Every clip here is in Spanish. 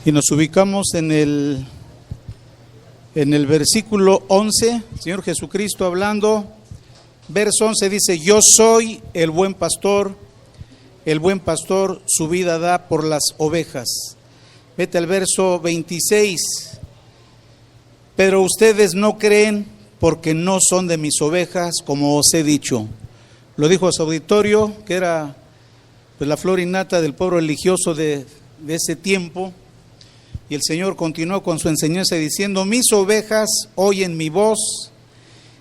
Y nos ubicamos en el versículo 11, el Señor Jesucristo hablando, verso 11 dice: yo soy el buen pastor su vida da por las ovejas. Vete al verso 26, pero ustedes no creen porque no son de mis ovejas, como os he dicho. Lo dijo a su auditorio, que era pues la flor innata del pueblo religioso de ese tiempo. Y el Señor continuó con su enseñanza diciendo: mis ovejas oyen mi voz,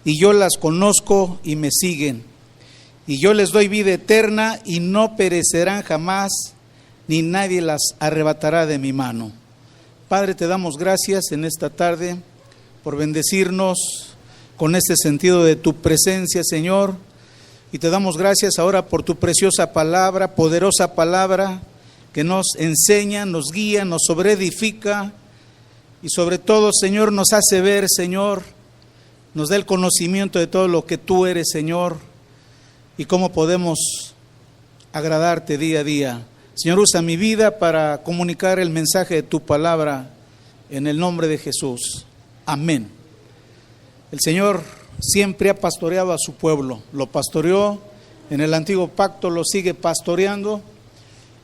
y yo las conozco y me siguen. Y yo les doy vida eterna, y no perecerán jamás, ni nadie las arrebatará de mi mano. Padre, te damos gracias en esta tarde por bendecirnos con este sentido de tu presencia, Señor. Y te damos gracias ahora por tu preciosa palabra, poderosa palabra, que nos enseña, nos guía, nos sobreedifica y sobre todo, Señor, nos hace ver, Señor, nos da el conocimiento de todo lo que tú eres, Señor, y cómo podemos agradarte día a día. Señor, usa mi vida para comunicar el mensaje de tu palabra en el nombre de Jesús. Amén. El Señor siempre ha pastoreado a su pueblo, lo pastoreó en el antiguo pacto, lo sigue pastoreando.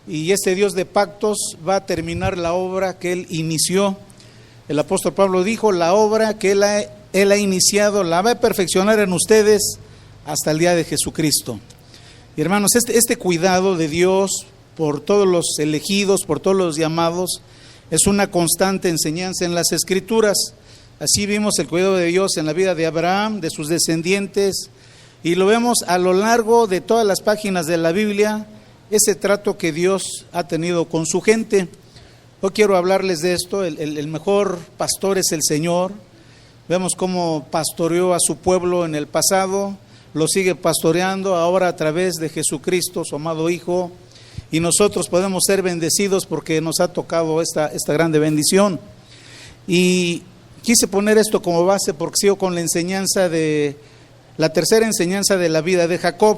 Y este Dios de pactos va a terminar la obra que Él inició. El apóstol Pablo dijo: la obra que Él ha iniciado la va a perfeccionar en ustedes hasta el día de Jesucristo. Y hermanos, este cuidado de Dios por todos los elegidos, por todos los llamados, es una constante enseñanza en las Escrituras. Así vimos el cuidado de Dios en la vida de Abraham, de sus descendientes, y lo vemos a lo largo de todas las páginas de la Biblia, ese trato que Dios ha tenido con su gente. Hoy quiero hablarles de esto. El mejor pastor es el Señor. Vemos cómo pastoreó a su pueblo en el pasado, lo sigue pastoreando ahora a través de Jesucristo, su amado Hijo, y nosotros podemos ser bendecidos porque nos ha tocado esta grande bendición. Y quise poner esto como base porque sigo con la enseñanza de la tercera enseñanza de la vida de Jacob.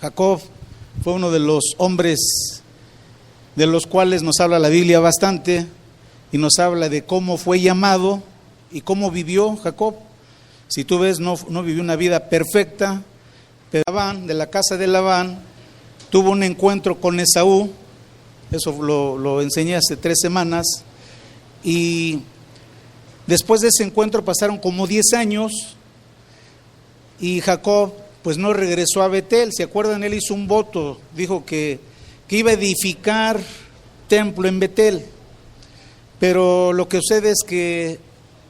Jacob fue uno de los hombres de los cuales nos habla la Biblia bastante, y nos habla de cómo fue llamado y cómo vivió Jacob. Si tú ves, no vivió una vida perfecta, pero Labán, de la casa de Labán, tuvo un encuentro con Esaú. Eso lo enseñé hace 3 semanas, y después de ese encuentro pasaron como 10 años, y Jacob pues no regresó a Betel. ¿Se acuerdan? Él hizo un voto, dijo que iba a edificar templo en Betel, pero lo que sucede es que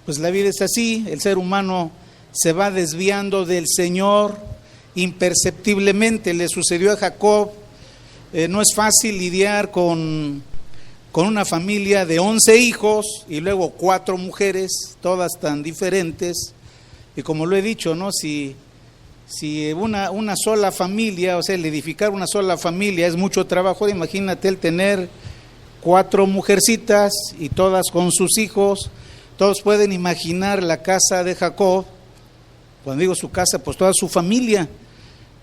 pues la vida es así, el ser humano se va desviando del Señor imperceptiblemente. Le sucedió a Jacob. No es fácil lidiar con una familia de 11 hijos y luego 4 mujeres, todas tan diferentes, y como lo he dicho, ¿no? Si una sola familia, o sea, el edificar una sola familia es mucho trabajo, imagínate el tener 4 mujercitas y todas con sus hijos. Todos pueden imaginar la casa de Jacob. Cuando digo su casa, pues toda su familia.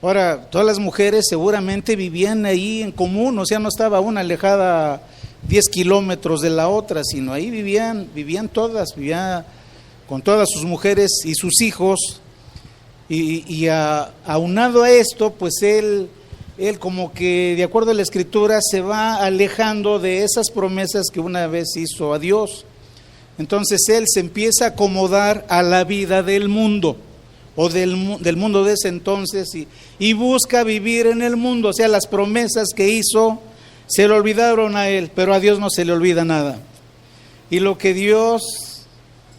Ahora, todas las mujeres seguramente vivían ahí en común, o sea, no estaba una alejada 10 kilómetros de la otra, sino ahí vivían todas, vivía con todas sus mujeres y sus hijos. Y aunado a esto, pues él como que, de acuerdo a la Escritura, se va alejando de esas promesas que una vez hizo a Dios. Entonces él se empieza a acomodar a la vida del mundo, o del mundo de ese entonces, y busca vivir en el mundo. O sea, las promesas que hizo se le olvidaron a él, pero a Dios no se le olvida nada. Y lo que Dios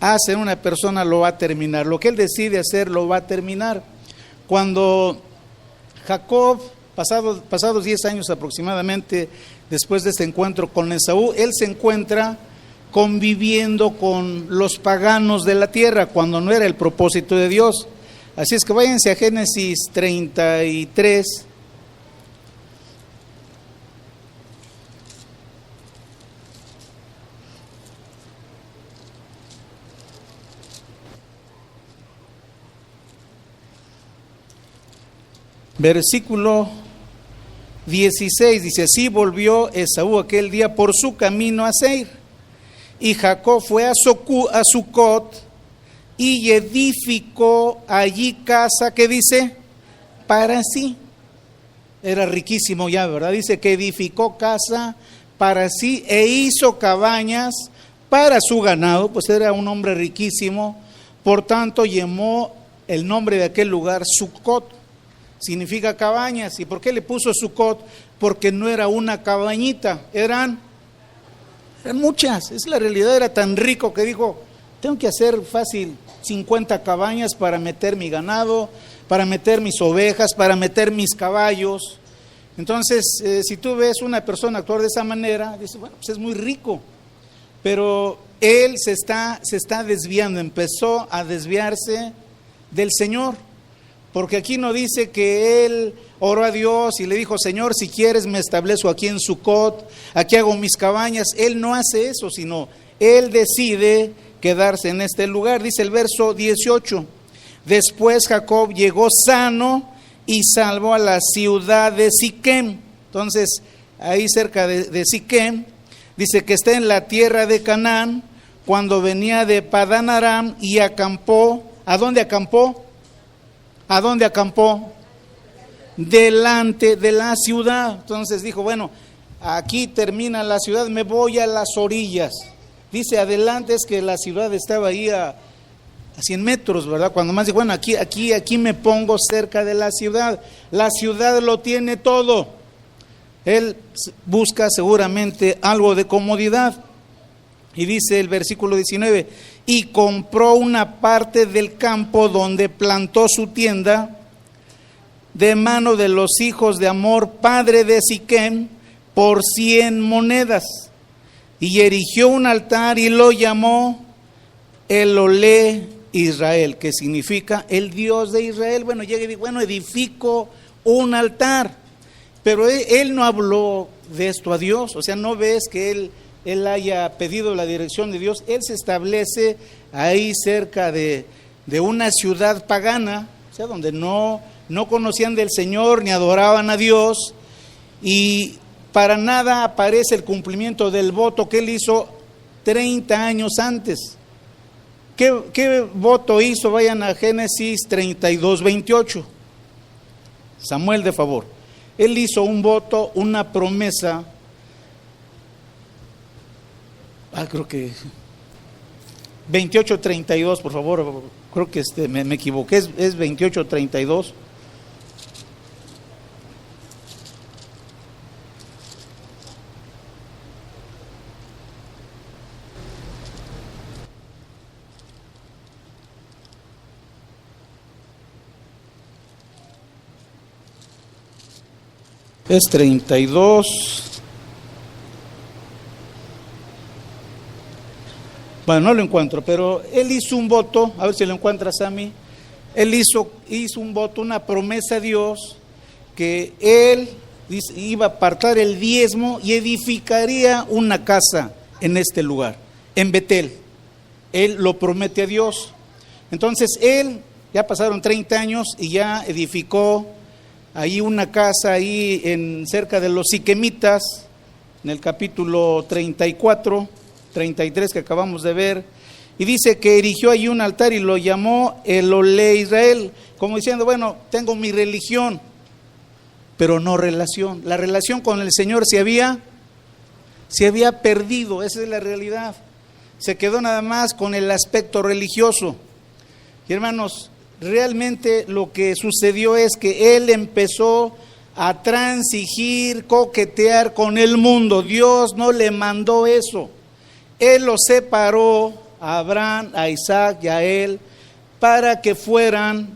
hace en una persona lo va a terminar, lo que él decide hacer lo va a terminar. Cuando Jacob, pasados 10 años aproximadamente después de este encuentro con Esaú, él se encuentra conviviendo con los paganos de la tierra, cuando no era el propósito de Dios. Así es que váyanse a Génesis 33. Versículo 16 dice: así volvió Esaú aquel día por su camino a Seir, y Jacob fue a Sucot y edificó allí casa, ¿qué dice? Para sí. Era riquísimo ya, ¿verdad? Dice que edificó casa para sí e hizo cabañas para su ganado, pues era un hombre riquísimo. Por tanto llamó el nombre de aquel lugar Sucot, significa cabañas. ¿Y por qué le puso Sucot? Porque no era una cabañita, eran muchas. Es la realidad, era tan rico que dijo: tengo que hacer fácil 50 cabañas para meter mi ganado, para meter mis ovejas, para meter mis caballos. Entonces, si tú ves una persona actuar de esa manera, dices: bueno, pues es muy rico. Pero él se está desviando, empezó a desviarse del Señor, porque aquí no dice que él oró a Dios y le dijo: Señor, si quieres me establezco aquí en Sucot, aquí hago mis cabañas. Él no hace eso, sino él decide quedarse en este lugar. Dice el verso 18: después Jacob llegó sano y salvo a la ciudad de Siquem. Entonces, ahí cerca de Siquem, dice que está en la tierra de Canaán, cuando venía de Padán Aram y acampó. ¿A dónde acampó? ¿A dónde acampó? Delante de la ciudad. Entonces dijo: bueno, aquí termina la ciudad, me voy a las orillas. Dice adelante, es que la ciudad estaba ahí a 100 metros, ¿verdad? Cuando más dijo: bueno, aquí me pongo cerca de la ciudad. La ciudad lo tiene todo. Él busca seguramente algo de comodidad. Y dice el versículo 19: y compró una parte del campo donde plantó su tienda de mano de los hijos de Hamor, padre de Siquem, por 100 monedas. Y erigió un altar y lo llamó Elolé Israel, que significa el Dios de Israel. Bueno, llega y dice: bueno, edifico un altar. Pero él no habló de esto a Dios. O sea, no ves que él haya pedido la dirección de Dios. Él se establece ahí cerca de una ciudad pagana, o sea, donde no conocían del Señor ni adoraban a Dios, y para nada aparece el cumplimiento del voto que él hizo 30 años antes. ¿Qué voto hizo? Vayan a Génesis 32, 28. Samuel, de favor. Él hizo un voto, una promesa. Creo que 28:32, por favor. Creo que me equivoqué, es 28:32. Es 32. Bueno, no lo encuentro, pero él hizo un voto, a ver si lo encuentras, Sammy. Él hizo un voto, una promesa a Dios, que él iba a apartar el diezmo y edificaría una casa en este lugar, en Betel. Él lo promete a Dios. Entonces él, ya pasaron 30 años y ya edificó ahí una casa ahí cerca de los siquemitas, en el capítulo 34, 33 que acabamos de ver, y dice que erigió ahí un altar y lo llamó Elolé Israel, como diciendo: bueno, tengo mi religión, pero no relación. La relación con el Señor se había perdido, esa es la realidad. Se quedó nada más con el aspecto religioso. Y hermanos, realmente lo que sucedió es que él empezó a transigir, coquetear con el mundo. Dios no le mandó eso. Él lo separó a Abraham, a Isaac y a él para que fueran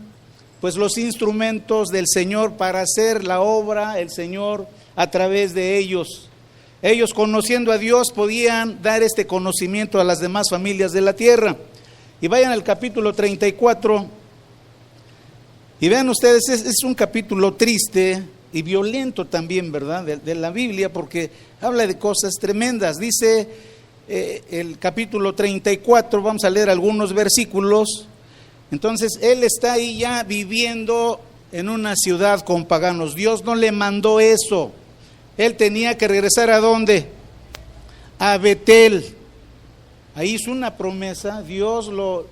pues los instrumentos del Señor para hacer la obra, el Señor a través de ellos. Ellos, conociendo a Dios, podían dar este conocimiento a las demás familias de la tierra. Y vayan al capítulo 34 y vean ustedes, es un capítulo triste y violento también, ¿verdad?, de la Biblia, porque habla de cosas tremendas. Dice el capítulo 34, vamos a leer algunos versículos. Entonces, él está ahí ya viviendo en una ciudad con paganos. Dios no le mandó eso. él tenía que regresar ¿a dónde? A Betel. Ahí hizo una promesa, Dios lo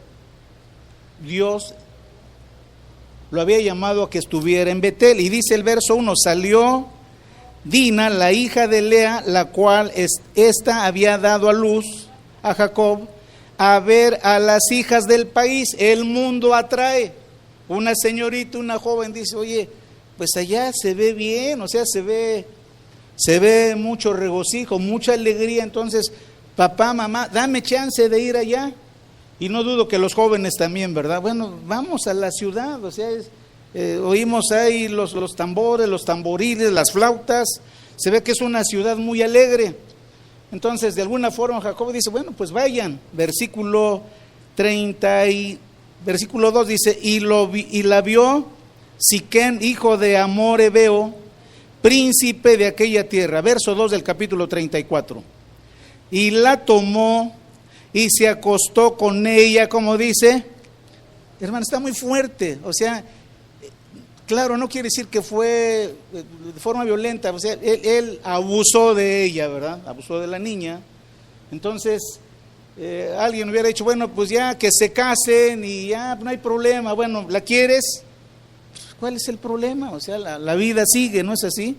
había llamado a que estuviera en Betel. Y dice el verso 1, salió Dina, la hija de Lea, la cual esta había dado a luz a Jacob, a ver a las hijas del país. El mundo atrae. Una señorita, una joven dice, oye, pues allá se ve bien, o sea, se ve mucho regocijo, mucha alegría. Entonces, papá, mamá, dame chance de ir allá. Y no dudo que los jóvenes también, ¿verdad? Bueno, vamos a la ciudad, o sea, oímos ahí los tambores, los tamboriles, las flautas, se ve que es una ciudad muy alegre. Entonces, de alguna forma, Jacob dice, bueno, pues vayan. Versículo 2 dice, y la vio Siquem, hijo de Amor Hebeo, príncipe de aquella tierra. Verso 2 del capítulo 34. Y la tomó y se acostó con ella, como dice, hermano, está muy fuerte, o sea, claro, no quiere decir que fue de forma violenta, o sea, él abusó de ella, ¿verdad? Abusó de la niña. Entonces, alguien hubiera dicho, bueno, pues ya que se casen y ya no hay problema. Bueno, ¿la quieres? ¿Cuál es el problema? O sea, la vida sigue, ¿no es así?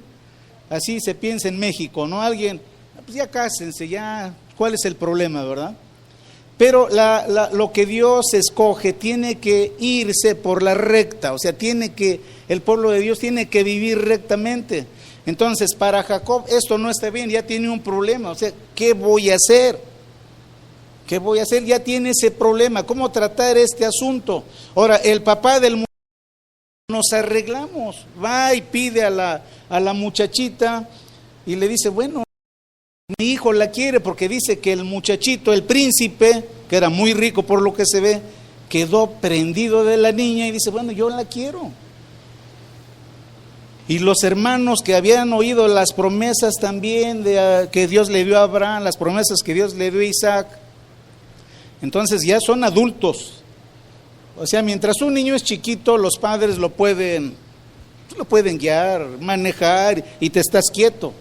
Así se piensa en México, ¿no? Alguien, pues ya cásense, ya, ¿cuál es el problema, verdad? Pero lo que Dios escoge tiene que irse por la recta, o sea, el pueblo de Dios tiene que vivir rectamente. Entonces, para Jacob esto no está bien, ya tiene un problema, o sea, ¿qué voy a hacer? ¿Qué voy a hacer? Ya tiene ese problema, ¿cómo tratar este asunto? Ahora, el papá del muchacho, nos arreglamos, va y pide a la muchachita y le dice, bueno, mi hijo la quiere, porque dice que el muchachito, el príncipe, que era muy rico por lo que se ve, quedó prendido de la niña y dice, bueno, yo la quiero. Y los hermanos que habían oído las promesas también que Dios le dio a Abraham, las promesas que Dios le dio a Isaac, entonces ya son adultos. O sea, mientras un niño es chiquito, los padres lo pueden guiar, manejar y te estás quieto.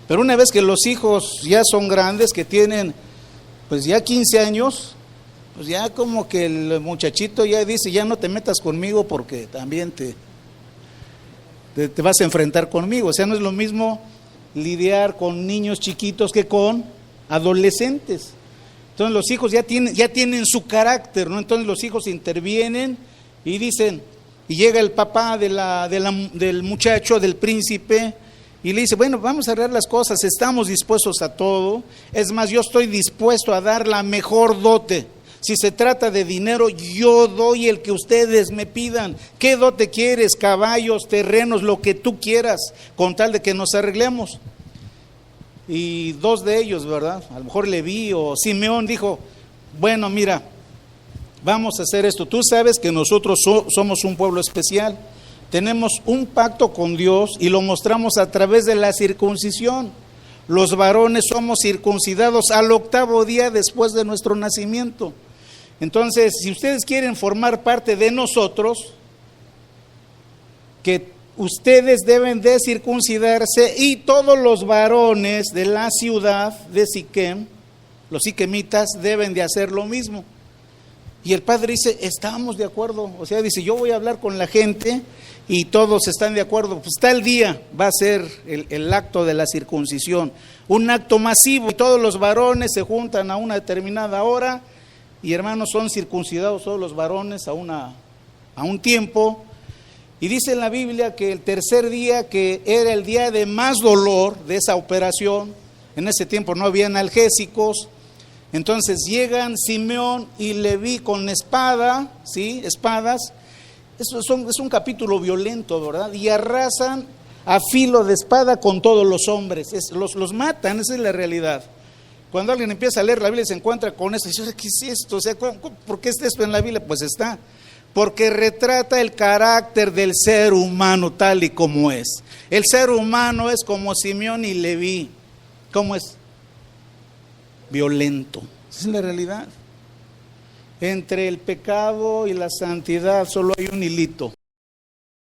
Pero una vez que los hijos ya son grandes, que tienen pues ya 15 años, pues ya como que el muchachito ya dice, ya no te metas conmigo porque también te vas a enfrentar conmigo. O sea, no es lo mismo lidiar con niños chiquitos que con adolescentes. Entonces los hijos ya tienen su carácter, ¿no? Entonces los hijos intervienen y dicen, y llega el papá del muchacho, del príncipe, y le dice, bueno, vamos a arreglar las cosas, estamos dispuestos a todo. Es más, yo estoy dispuesto a dar la mejor dote. Si se trata de dinero, yo doy el que ustedes me pidan. ¿Qué dote quieres? Caballos, terrenos, lo que tú quieras, con tal de que nos arreglemos. Y dos de ellos, ¿verdad? A lo mejor Leví o Simeón dijo, bueno, mira, vamos a hacer esto. Tú sabes que nosotros somos un pueblo especial. Tenemos un pacto con Dios y lo mostramos a través de la circuncisión. Los varones somos circuncidados al 8º día después de nuestro nacimiento. Entonces, si ustedes quieren formar parte de nosotros, que ustedes deben de circuncidarse, y todos los varones de la ciudad de Siquem, los siquemitas, deben de hacer lo mismo. Y el padre dice, estamos de acuerdo. O sea, dice, yo voy a hablar con la gente y todos están de acuerdo. Pues tal día va a ser el acto de la circuncisión, un acto masivo, y todos los varones se juntan a una determinada hora, y hermanos, son circuncidados todos los varones a un tiempo. Y dice en la Biblia que el tercer día, que era el día de más dolor de esa operación, en ese tiempo no había analgésicos. Entonces llegan Simeón y Leví con espada, ¿sí? Espadas. Es un capítulo violento, ¿verdad? Y arrasan a filo de espada con todos los hombres. Los matan, esa es la realidad. Cuando alguien empieza a leer la Biblia y se encuentra con eso, dice, ¿qué es esto? O sea, ¿por qué está esto en la Biblia? Pues está, porque retrata el carácter del ser humano tal y como es. El ser humano es como Simeón y Leví. ¿Cómo es? Violento. Esa es la realidad. Entre el pecado y la santidad solo hay un hilito.